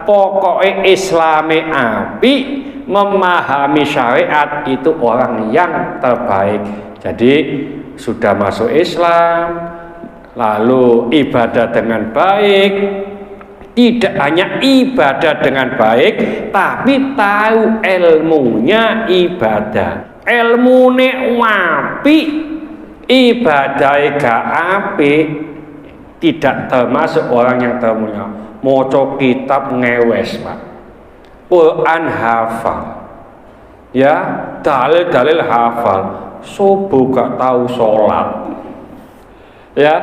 pokoknya Islame apik, memahami syariat itu orang yang terbaik. Jadi sudah masuk Islam, lalu ibadah dengan baik, tidak hanya ibadah dengan baik, tapi tahu ilmunya ibadah. Ilmune apik, ibadah gak apik, tidak termasuk orang yang termulia. Maca kitab ngewes, Pak. Quran hafal, ya, dalil-dalil hafal, subuh gak tahu sholat, ya,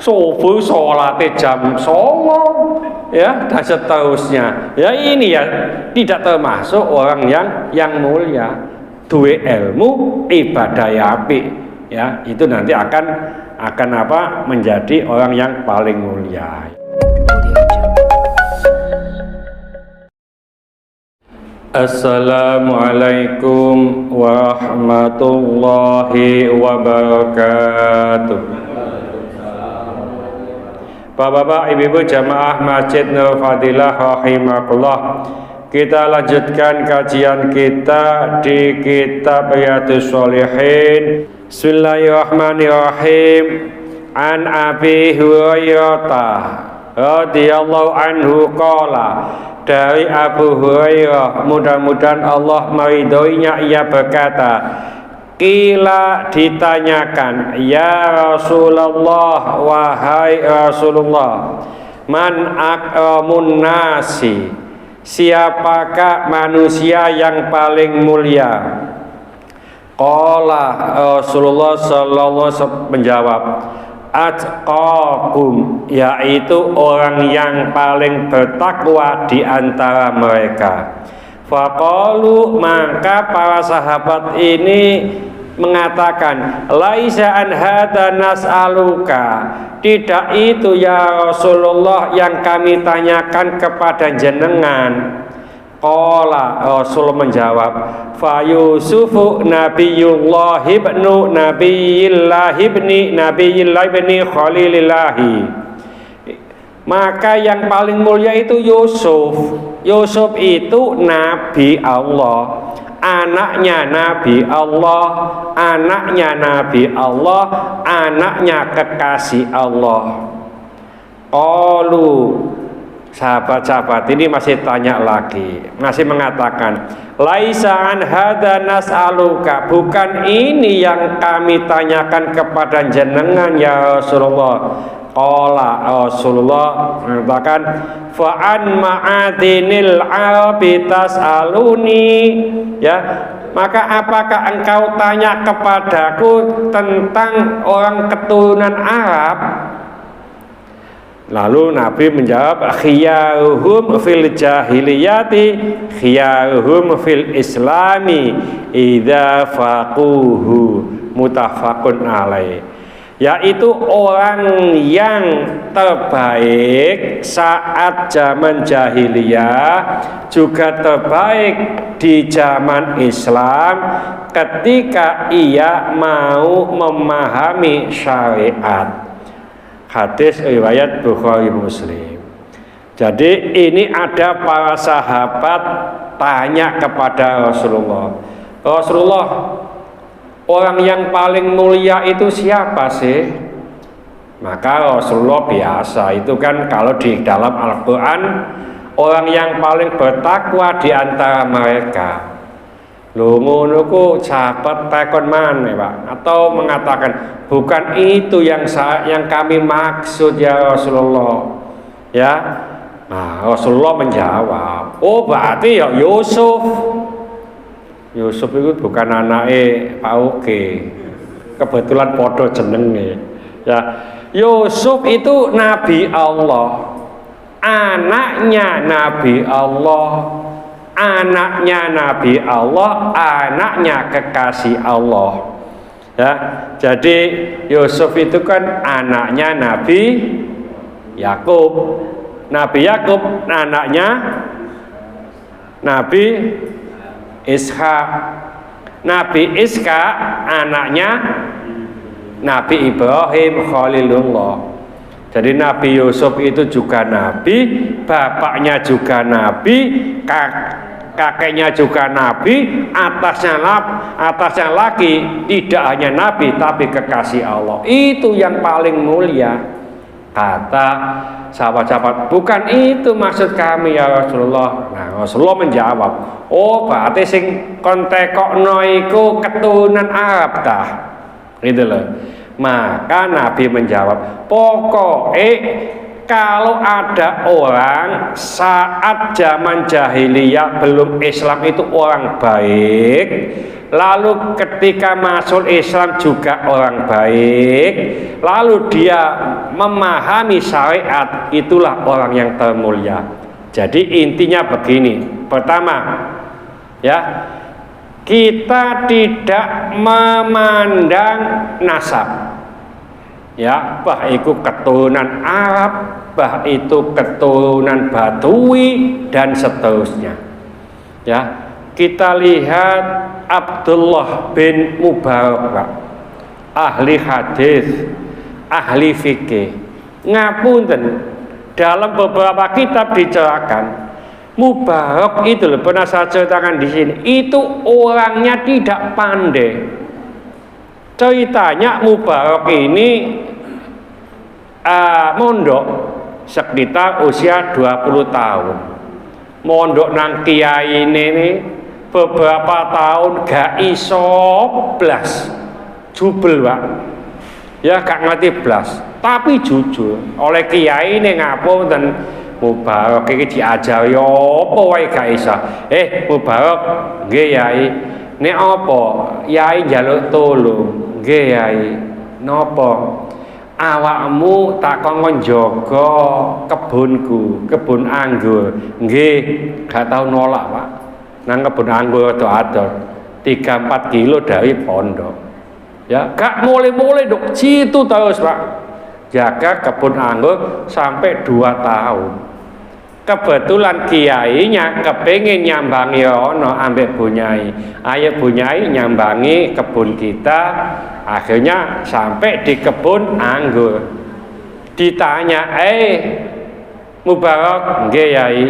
subuh sholatnya jam 09.00, ya, dan seterusnya. Ya, ini ya tidak termasuk orang yang mulia. Duwe ilmu, ibadah ya apik, ya, itu nanti akan apa? Menjadi orang yang paling mulia. Assalamualaikum warahmatullahi wabarakatuh. Bapak-bapak, ibu-ibu jamaah Masjid Nur Fadilah rahimakumullah. Kita lanjutkan kajian kita di kitab Riyadhus Shalihin. Bismillahirrahmanirrahim. An Abi Hurairah radhiyallahu anhu qala, dari Abu Hurairah, mudah-mudahan Allah meridhoinya, ia berkata, qila, ditanyakan, ya Rasulullah, wahai Rasulullah, man akramun nasi, siapakah manusia yang paling mulia? Qala, Rasulullah sallallahu alaihi wasallam menjawab, atqakum, yaitu orang yang paling bertakwa di antara mereka. Faqalu, maka para sahabat ini mengatakan, laisa an hadza nas'aluka, tidak itu ya Rasulullah yang kami tanyakan kepada jenengan. Qala, Rasul menjawab, fa Yusufu nabiyullah ibnu nabiyillah ibni khalilillahi, maka yang paling mulia itu Yusuf. Yusuf itu Nabi Allah, anaknya Nabi Allah, anaknya Nabi Allah, anaknya kekasih Allah. Qalu, sahabat-sahabat ini masih tanya lagi, masih mengatakan, laisa an hadza nas'aluka, bukan ini yang kami tanyakan kepada jenengan ya Rasulullah. Qala, Rasulullah mengatakan, fa an ma'adinil arabi tas'aluni, ya, maka apakah engkau tanya kepadaku tentang orang keturunan Arab? Lalu Nabi menjawab, khiyaruhum fil jahiliyati khiyaruhum fil islami idza faquhu, muttafaqun alaih, yaitu orang yang terbaik saat zaman jahiliyah juga terbaik di zaman Islam ketika ia mau memahami syariat. Hadis riwayat Bukhari Muslim. Jadi ini ada para sahabat tanya kepada Rasulullah, Rasulullah, orang yang paling mulia itu siapa sih? Maka Rasulullah biasa itu kan kalau di dalam Al-Quran, orang yang paling bertakwa di antara mereka. Lho ngono ku sahabat takon maneh, Pak, atau mengatakan bukan itu yang kami maksud ya Rasulullah, ya. Nah, Rasulullah menjawab, oh berarti ya Yusuf. Yusuf itu bukan anaknya Pak Oke, kebetulan podo jenenge, ya. Yusuf itu Nabi Allah, anaknya Nabi Allah, anaknya Nabi Allah, anaknya kekasih Allah, ya. Jadi Yusuf itu kan anaknya Nabi Yakub, Nabi Yakub anaknya Nabi Ishak, Nabi Ishak anaknya Nabi Ibrahim Khalilullah. Jadi Nabi Yusuf itu juga nabi, bapaknya juga nabi, kakeknya juga nabi, atasnya lagi tidak hanya nabi tapi kekasih Allah. Itu yang paling mulia. Kata sahabat-sahabat, bukan itu maksud kami ya Rasulullah. Nah, Rasulullah menjawab, oh berarti sing kontekokno iku keturunan Arab tah. Gitu loh. Maka Nabi menjawab, pokoknya kalau ada orang saat zaman jahiliyah belum Islam itu orang baik, lalu ketika masuk Islam juga orang baik, lalu dia memahami syariat, itulah orang yang termulia. Jadi intinya begini, pertama ya, kita tidak memandang nasab. Ya, bah itu keturunan Arab, bah itu keturunan Badui dan seterusnya. Ya, kita lihat Abdullah bin Mubarak, ahli hadis, ahli fikih. Ngapunten, dalam beberapa kitab diceritakan Mubarak itu loh, pernah saya ceritakan di sini, itu orangnya tidak pandai. Ceritanya Mubarak ini mondok sekitar usia 20 tahun. Mondok nang kiai ini beberapa tahun gak iso blas. Jubel, Pak. Ya gak ngerti blas, tapi jujur oleh kiai ini ngapunten Mubarak iki diajari apa wae gak iso. Mubarak nggih Yai. Nek apa? Yai njaluk tulung. Nggih Yai. Napa? Awakmu tak kongkon jaga kebunku, kebun anggur. Nggih, gak tau nolak, Pak. Nang kebun anggur ada 3-4 kilo dari pondok. Ya, gak mulai-mulai dok situ terus, Pak. Jaga kebun anggur sampai 2 tahun. Kebetulan kiainya kepengin nyambangi ono ambek bunyai. Ayo bunyai nyambangi kebun kita. Akhirnya sampai di kebun anggur. Ditanya, Mubarak, nggih Yai.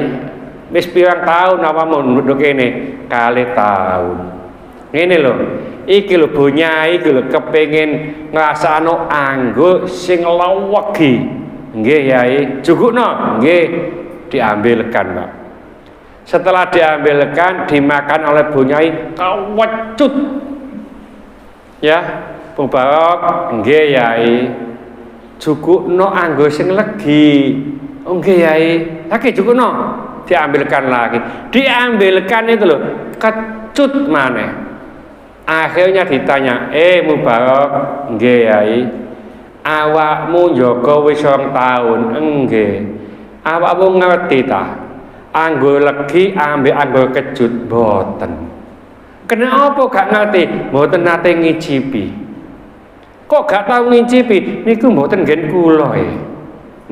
Wis pirang tahun awakmu nduk kene? 2 tahun. Ngene lho. Iki lho bunyai iki lho kepengin ngrasakno anggur sing lawegi. Nggih Yai. Jukukno? Nggih. Diambilkan, Pak. Setelah diambilkan, dimakan oleh bunyai, kawecut. Ya, Mubarak, nggih Yai. Jukukno anggur sing legi. Oh nggih Yai. Lagi jukukno. Diambilkan lagi. Diambilkan itu loh, kecut maneh. Akhirnya ditanya, Mubarak, nggih Yai. Awakmu njaga wis 2 tahun? Nggih. Awakmu ngerti ta? Anggur legi ambek anggur kecut boten. Kenapa gak ngerti? Mboten nate ngicipi. Kok gak tau ngicipi? Niku mboten nggen kula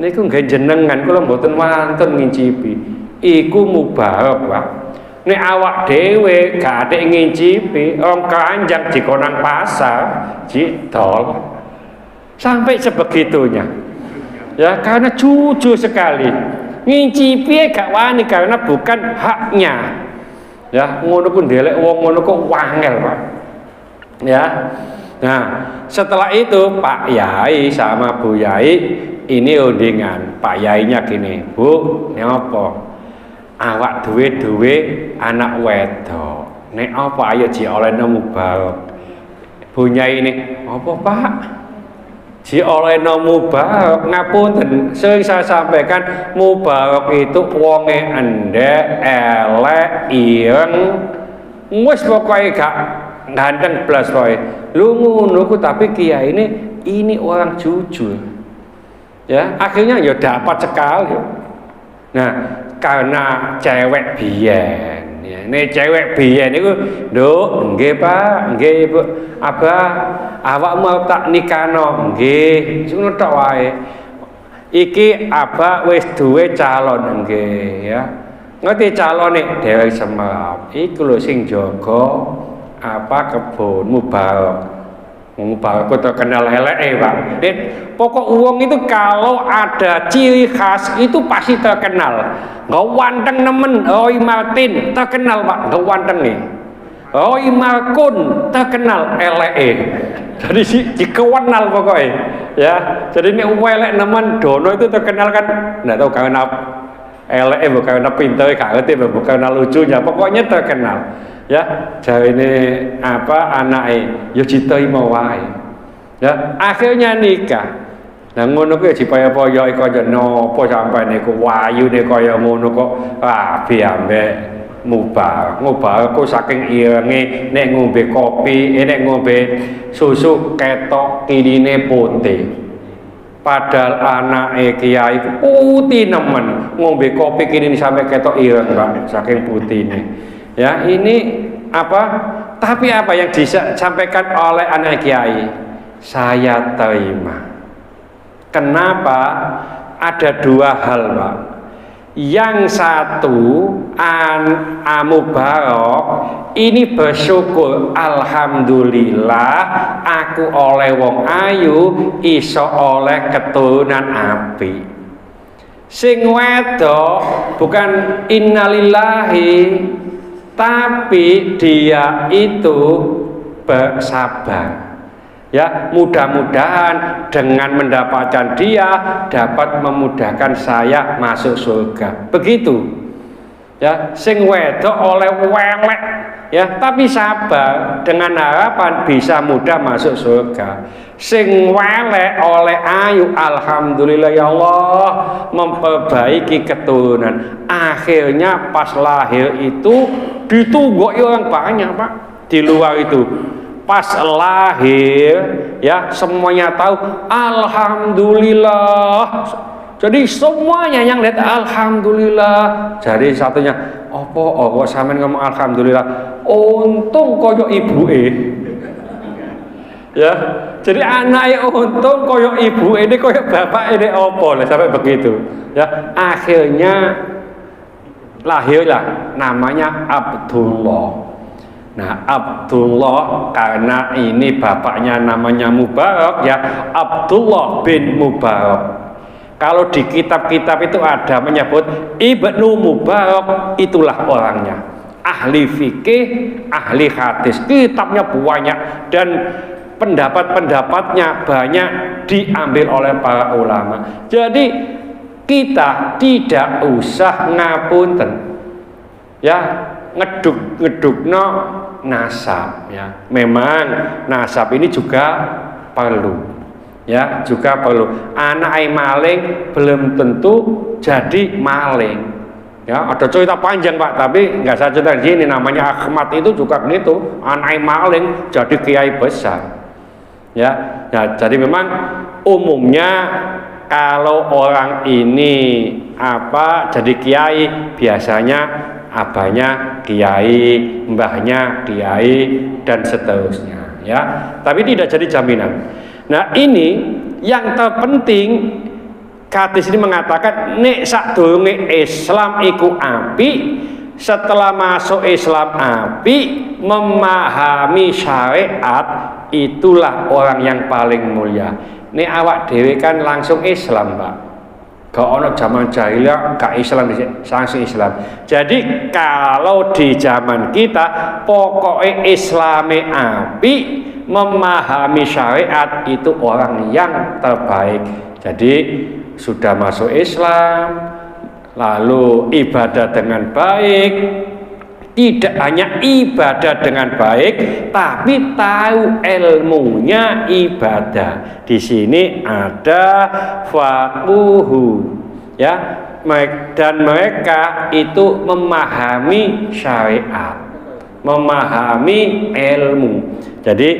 Niku nggen jenengan, kula mboten wantun ngicipi. Iku Mubarak, Pak. Nek awak dhewe gak atik ngicipi, orang keranjang dikonang pasar, didol. Sampai sebegitunya. Ya, karena jujur sekali. Ngicipi gak wani karena bukan haknya. Ya, ngono ku ndelek wong ngono kok wangel, Pak. Ya. Nah, setelah itu Pak Yai sama Bu Yai ini undingan. Pak Yainya gini, Bu, ini apa? Awak duwe anak wedok. Nek apa ayo diolehno Mubarak. Bu Yai ini, apa Pak? Diolehno Mubarak, ngapunten, sering saya sampaikan Mubarak itu wonge endek, elek, ireng, wis pokoke gak ganteng blas pokoke. Lu ngono tapi kiai ini orang jujur. Ya, akhirnya ya dapat sekali. Nah, karena cewek biyen. Ya, ini cewek biyen niku, "Nduk, nggih Pak, nggih Ibu. Abah, awakmu tak nikahno." "Nggih, ngono tok wae." "Iki Abah wis duwe calon." "Nggih ya." Ngerti calone Dewi Semerap. Iku lho sing jaga kebun Mubarak. Mubarak terkenal elek Pak. Pokok uang itu kalau ada ciri khas itu pasti terkenal. Gawanteng nemen, Roy Martin terkenal Pak, gawanteng nih. Roy Markun terkenal elek. Jadi dikenal pokoknya. Ya, jadi ini elek nemen Dono itu terkenal kan, nggak tahu karena elek bukan karena pintar, bukan karena lucunya, pokoknya terkenal. Ya, jadi ini apa anaknya ya diterima wae. Ya, akhirnya nikah. Nah ngono kuwi dipaya-paya kaya napa sampeyan niku wayune kaya ngono kok rabi ambek Mubarak ku saking irenge nek ngombe kopi, nek ngombe susu ketok kirine putih. Padahal anake kiai putih nemen, ngombe kopi kirine sampai ketok ireng Pak, saking putihne. Ya ini apa? Tapi apa yang disampaikan oleh anak kiai? Saya terima. Kenapa? Ada dua hal Pak. Yang satu, Mubarak ini bersyukur, alhamdulillah aku oleh wong ayu iso oleh keturunan api. Sing wedok bukan innalillahi, tapi dia itu bersabar. Ya, mudah-mudahan dengan mendapatkan dia dapat memudahkan saya masuk surga. Begitu. Ya, sing wedok oleh welek ya, tapi sabar dengan harapan bisa mudah masuk surga. Sing welek oleh ayu, alhamdulillah ya Allah memperbaiki keturunan. Akhirnya pas lahir itu ditungguk orang banyak Pak di luar itu. Pas lahir ya semuanya tahu alhamdulillah. Jadi semuanya yang lihat alhamdulillah. Jadi satunya opo sampean ngomong alhamdulillah. Untung koyo ibuke. Ya. Jadi anaknya untung koyo ibuke, ini koyo bapak ini opo lah sampai begitu. Ya, akhirnya lahirlah namanya Abdullah. Nah, Abdullah karena ini bapaknya namanya Mubarak ya, Abdullah bin Mubarak. Kalau di kitab-kitab itu ada menyebut Ibnu Mubarak, itulah orangnya. Ahli fikih, ahli hadis, kitabnya banyak dan pendapat-pendapatnya banyak diambil oleh para ulama. Jadi kita tidak usah ngapunten. Ya, ngeduk-ngedukno nasab ya. Memang nasab ini juga perlu. Ya, juga perlu. Anak maling belum tentu jadi maling. Ya, ada cerita panjang Pak, tapi nggak saya cerita di sini. Namanya Ahmad itu juga gitu, anak maling jadi kiai besar. Ya, ya, jadi memang umumnya kalau orang ini apa jadi kiai biasanya abahnya kiai, mbahnya kiai dan seterusnya ya. Tapi tidak jadi jaminan. Nah, ini yang terpenting hadis ini mengatakan nek sadurunge Islam iku api, setelah masuk Islam api, memahami syariat itulah orang yang paling mulia. Nek awak dhewe kan langsung Islam, Pak. Gak ono zaman jahiliyah gak Islam, langsung Islam. Jadi kalau di zaman kita pokoknya Islame api, memahami syariat itu orang yang terbaik. Jadi sudah masuk Islam, lalu ibadah dengan baik, tidak hanya ibadah dengan baik, tapi tahu ilmunya ibadah. Di sini ada faquhu, ya, dan mereka itu memahami syariat, memahami ilmu. Jadi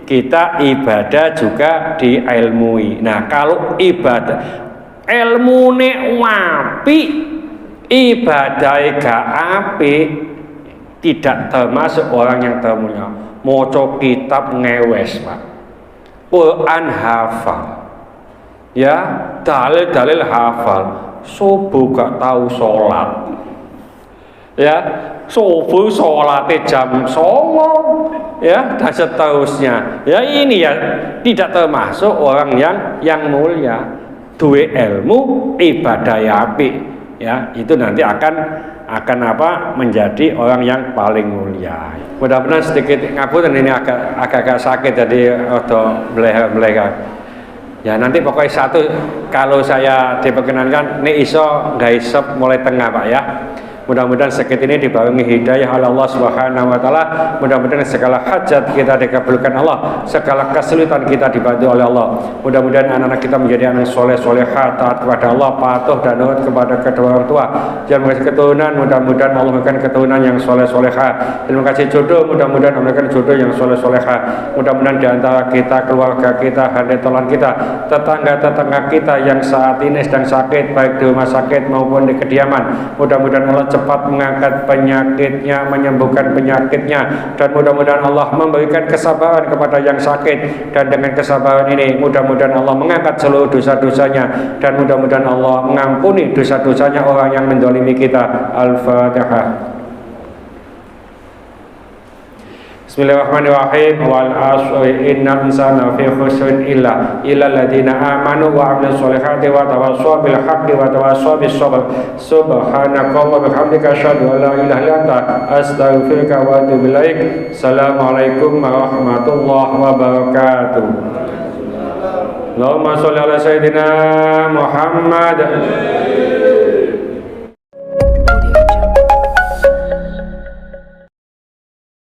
kita ibadah juga diilmui. Nah, kalau ibadah ilmune wapi, ibadah gak apik, tidak termasuk orang yang termulia. Maca kitab ngewes, Pak. Quran hafal. Ya, dalil-dalil hafal. Subuh gak tahu sholat. ya, subuh salate jam 09.00 ya, dan seterusnya. Ya ini ya tidak termasuk orang yang mulia. Duwe ilmu ibadah apik ya, itu nanti akan apa menjadi orang yang paling mulia. Mudah-mudahan sedikit ngapunten, ini agak sakit jadi atau meleha-meleha. Ya nanti pokoknya satu, kalau saya diperkenankan ini iso nggak iso mulai tengah Pak ya. Mudah-mudahan sakit ini dibarengi hidayah oleh Allah Subhanahu wa taala. Mudah-mudahan segala hajat kita dikabulkan Allah, segala kesulitan kita dibantu oleh Allah. Mudah-mudahan anak-anak kita menjadi anak soleh-solehah, taat kepada Allah, patuh dan nurut kepada kedua orang tua. Jangan kasih keturunan, mudah-mudahan Allah memberikan keturunan yang soleh-solehah. Terima kasih jodoh, mudah-mudahan Allah memberikan jodoh yang soleh-solehah. Mudah-mudahan di antara kita, keluarga kita, handetolan kita, tetangga-tetangga kita yang saat ini sedang sakit, baik di rumah sakit maupun di kediaman, mudah-mudahan Allah cepat mengangkat penyakitnya, menyembuhkan penyakitnya, dan mudah-mudahan Allah memberikan kesabaran kepada yang sakit, dan dengan kesabaran ini mudah-mudahan Allah mengangkat seluruh dosa-dosanya, dan mudah-mudahan Allah mengampuni dosa-dosanya orang yang mendolimi kita. Al-Fatihah. Bismillahirrahmanirrahim. Wal 'ashri innal insana fi khusrin illa alladziina aamanu wa 'amilus sholihati wa tawassaw bil haqqi wa tawassaw bis sabr. Subhanaka wa bihamdika asyhadu an la ilaha illa anta astaghfiruka wa atubu ilaik. Assalamualaikum warahmatullahi wabarakatuh. Allahumma sholli ala sayyidina Muhammad.